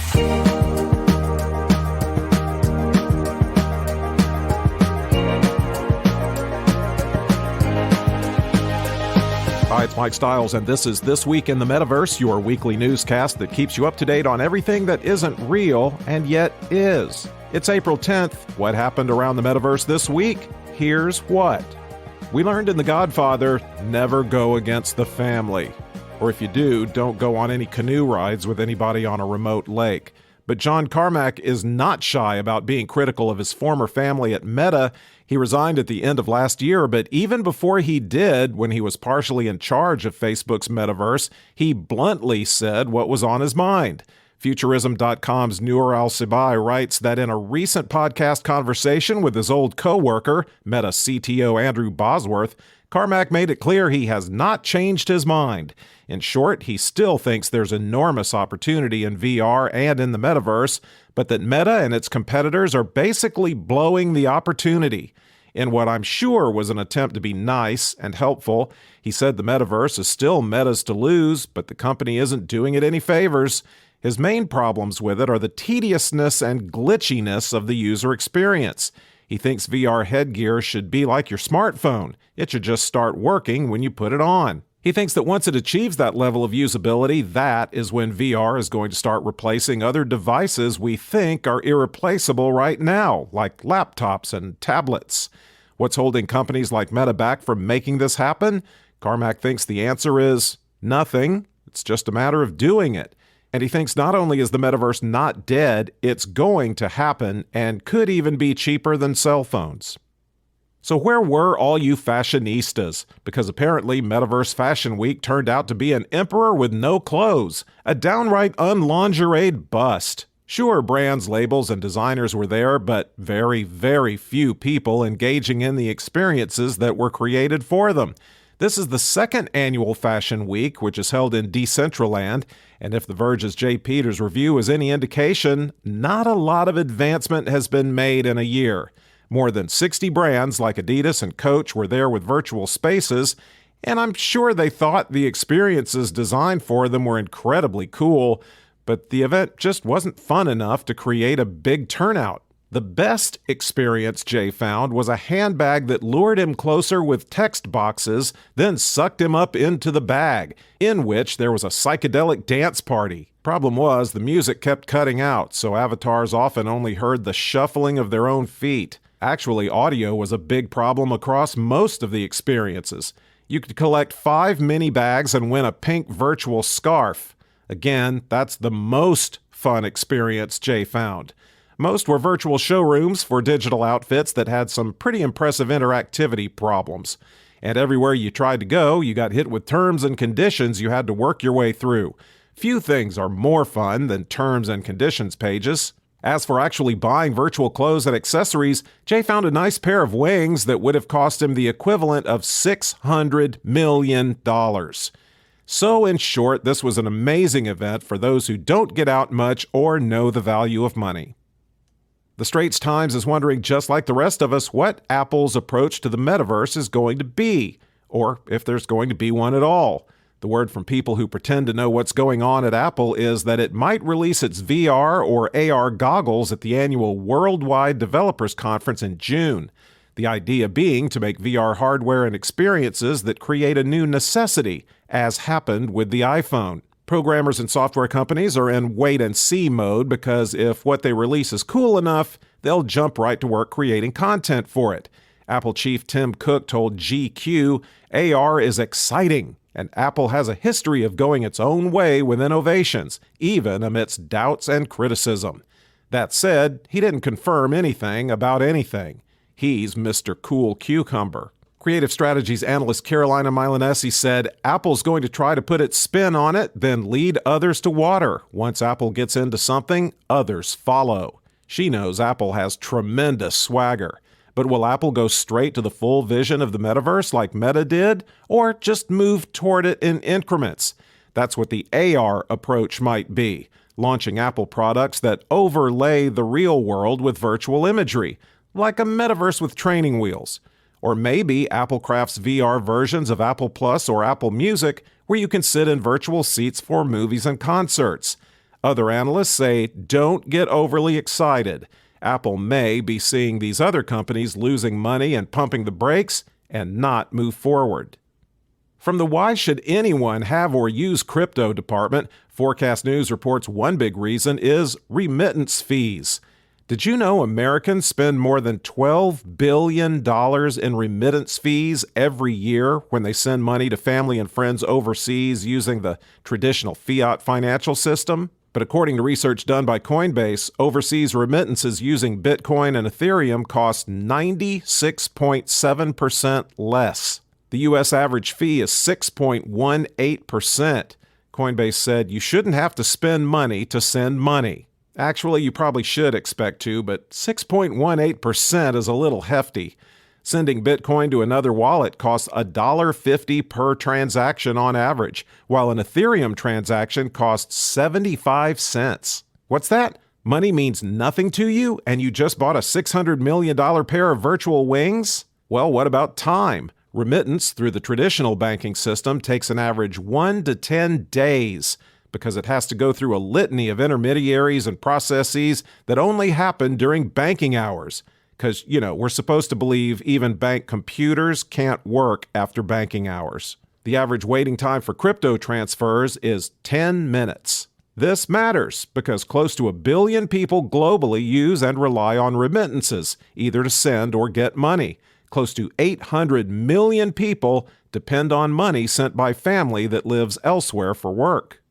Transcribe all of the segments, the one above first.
Hi, it's Mike Stiles, and this is This Week in the Metaverse, your weekly newscast that keeps you up to date on everything that isn't real and yet is. It's April 10th. What happened around the Metaverse this week? Here's what. We learned in The Godfather, never go against the family. Or if you do, don't go on any canoe rides with anybody on a remote lake. But John Carmack is not shy about being critical of his former family at Meta. He resigned at the end of last year, but even before he did, when he was partially in charge of Facebook's Metaverse, he bluntly said what was on his mind. Futurism.com's Noor Al-Sibai writes that in a recent podcast conversation with his old co-worker, Meta CTO Andrew Bosworth, Carmack made it clear he has not changed his mind. In short, he still thinks there's enormous opportunity in VR and in the metaverse, but that Meta and its competitors are basically blowing the opportunity. In what I'm sure was an attempt to be nice and helpful, he said the metaverse is still Meta's to lose, but the company isn't doing it any favors. His main problems with it are the tediousness and glitchiness of the user experience. He thinks VR headgear should be like your smartphone. It should just start working when you put it on. He thinks that once it achieves that level of usability, that is when VR is going to start replacing other devices we think are irreplaceable right now, like laptops and tablets. What's holding companies like Meta back from making this happen? Carmack thinks the answer is nothing. It's just a matter of doing it. And he thinks not only is the metaverse not dead, it's going to happen and could even be cheaper than cell phones. So where were all you fashionistas? Because apparently Metaverse Fashion Week turned out to be an emperor with no clothes, a downright unlingerie'd bust. Sure, brands, labels, and designers were there, but very, very few people engaging in the experiences that were created for them. This is the second annual Fashion Week, which is held in Decentraland, and if The Verge's Jay Peters review is any indication, not a lot of advancement has been made in a year. More than 60 brands like Adidas and Coach were there with virtual spaces, and I'm sure they thought the experiences designed for them were incredibly cool, but the event just wasn't fun enough to create a big turnout. The best experience Jay found was a handbag that lured him closer with text boxes, then sucked him up into the bag, in which there was a psychedelic dance party. Problem was, the music kept cutting out, so avatars often only heard the shuffling of their own feet. Actually, audio was a big problem across most of the experiences. You could collect 5 mini bags and win a pink virtual scarf. Again, that's the most fun experience Jay found. Most were virtual showrooms for digital outfits that had some pretty impressive interactivity problems. And everywhere you tried to go, you got hit with terms and conditions you had to work your way through. Few things are more fun than terms and conditions pages. As for actually buying virtual clothes and accessories, Jay found a nice pair of wings that would have cost him the equivalent of $600 million. So in short, this was an amazing event for those who don't get out much or know the value of money. The Straits Times is wondering, just like the rest of us, what Apple's approach to the metaverse is going to be, or if there's going to be one at all. The word from people who pretend to know what's going on at Apple is that it might release its VR or AR goggles at the annual Worldwide Developers Conference in June. The idea being to make VR hardware and experiences that create a new necessity, as happened with the iPhone. Programmers and software companies are in wait-and-see mode because if what they release is cool enough, they'll jump right to work creating content for it. Apple chief Tim Cook told GQ, AR is exciting, and Apple has a history of going its own way with innovations, even amidst doubts and criticism. That said, he didn't confirm anything about anything. He's Mr. Cool Cucumber. Creative strategies analyst Carolina Milanesi said, Apple's going to try to put its spin on it, then lead others to water. Once Apple gets into something, others follow. She knows Apple has tremendous swagger. But will Apple go straight to the full vision of the metaverse like Meta did, or just move toward it in increments? That's what the AR approach might be, launching Apple products that overlay the real world with virtual imagery, like a metaverse with training wheels. Or maybe Apple crafts VR versions of Apple Plus or Apple Music where you can sit in virtual seats for movies and concerts. Other analysts say don't get overly excited. Apple may be seeing these other companies losing money and pumping the brakes and not move forward. From the why should anyone have or use crypto department, Forecast News reports one big reason is remittance fees. Did you know Americans spend more than $12 billion in remittance fees every year when they send money to family and friends overseas using the traditional fiat financial system? But according to research done by Coinbase, overseas remittances using Bitcoin and Ethereum cost 96.7% less. The U.S. average fee is 6.18%. Coinbase said you shouldn't have to spend money to send money. Actually, you probably should expect to, but 6.18% is a little hefty. Sending Bitcoin to another wallet costs $1.50 per transaction on average, while an Ethereum transaction costs 75 cents. What's that? Money means nothing to you, and you just bought a $600 million pair of virtual wings? Well, what about time? Remittance through the traditional banking system takes an average 1 to 10 days because it has to go through a litany of intermediaries and processes that only happen during banking hours. Because, we're supposed to believe even bank computers can't work after banking hours. The average waiting time for crypto transfers is 10 minutes. This matters because close to 1 billion people globally use and rely on remittances, either to send or get money. Close to 800 million people depend on money sent by family that lives elsewhere for work.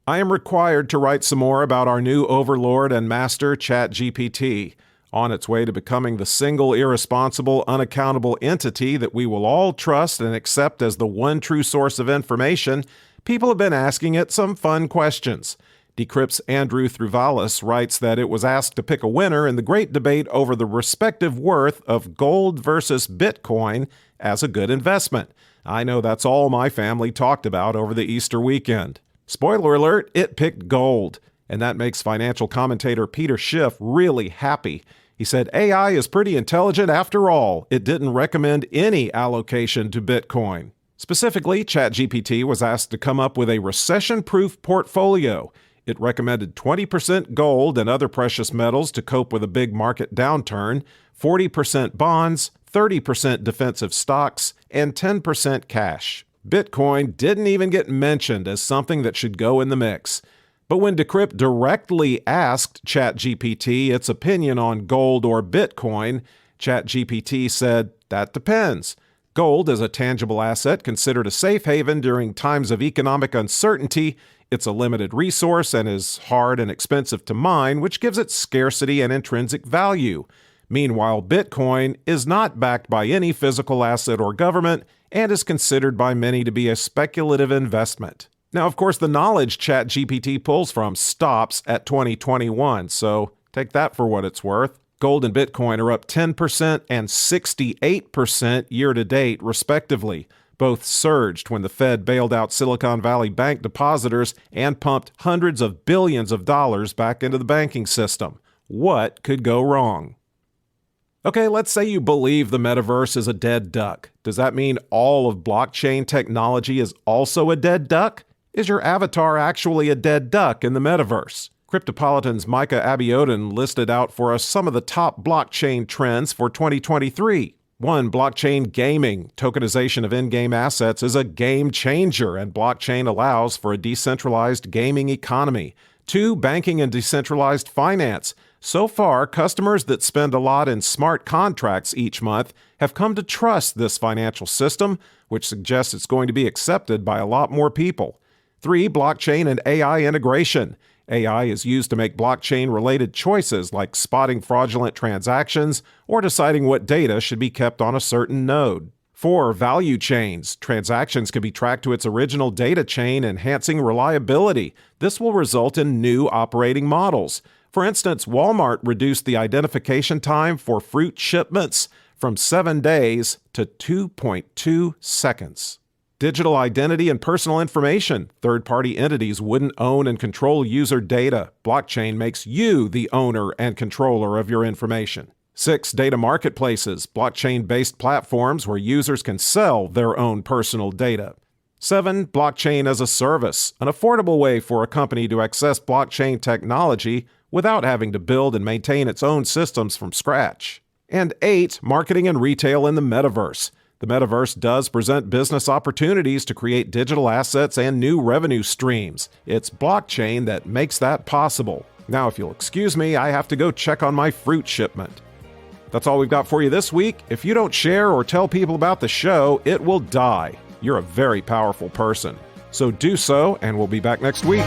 I am required to write some more about our new overlord and master, ChatGPT. On its way to becoming the single irresponsible, unaccountable entity that we will all trust and accept as the one true source of information, people have been asking it some fun questions. Decrypt's Andrew Thruvalis writes that it was asked to pick a winner in the great debate over the respective worth of gold versus Bitcoin as a good investment. I know that's all my family talked about over the Easter weekend. Spoiler alert, it picked gold. And that makes financial commentator Peter Schiff really happy. He said AI is pretty intelligent after all. It didn't recommend any allocation to Bitcoin. Specifically, ChatGPT was asked to come up with a recession-proof portfolio. It recommended 20% gold and other precious metals to cope with a big market downturn, 40% bonds, 30% defensive stocks, and 10% cash. Bitcoin didn't even get mentioned as something that should go in the mix. But when Decrypt directly asked ChatGPT its opinion on gold or Bitcoin, ChatGPT said, "That depends. Gold is a tangible asset considered a safe haven during times of economic uncertainty. It's a limited resource and is hard and expensive to mine, which gives it scarcity and intrinsic value. Meanwhile, Bitcoin is not backed by any physical asset or government and is considered by many to be a speculative investment." Now, of course, the knowledge ChatGPT pulls from stops at 2021, so take that for what it's worth. Gold and Bitcoin are up 10% and 68% year-to-date, respectively. Both surged when the Fed bailed out Silicon Valley Bank depositors and pumped hundreds of billions of dollars back into the banking system. What could go wrong? Okay, let's say you believe the metaverse is a dead duck. Does that mean all of blockchain technology is also a dead duck? Is your avatar actually a dead duck in the metaverse? Cryptopolitan's Micah Abiodun listed out for us some of the top blockchain trends for 2023. 1. Blockchain gaming. Tokenization of in-game assets is a game changer, and blockchain allows for a decentralized gaming economy. 2. Banking and decentralized finance. So far, customers that spend a lot in smart contracts each month have come to trust this financial system, which suggests it's going to be accepted by a lot more people. 3. Blockchain and AI integration. AI is used to make blockchain-related choices like spotting fraudulent transactions or deciding what data should be kept on a certain node. 4. Value chains. Transactions can be tracked to its original data chain, enhancing reliability. This will result in new operating models. For instance, Walmart reduced the identification time for fruit shipments from 7 days to 2.2 seconds. Digital identity and personal information. Third-party entities wouldn't own and control user data. Blockchain makes you the owner and controller of your information. 6. Data marketplaces. Blockchain-based platforms where users can sell their own personal data. 7. Blockchain as a service, an affordable way for a company to access blockchain technology without having to build and maintain its own systems from scratch. And 8. Marketing and retail in the metaverse. The metaverse does present business opportunities to create digital assets and new revenue streams. It's blockchain that makes that possible. Now, if you'll excuse me, I have to go check on my fruit shipment. That's all we've got for you this week. If you don't share or tell people about the show, it will die. You're a very powerful person. So do so, and we'll be back next week.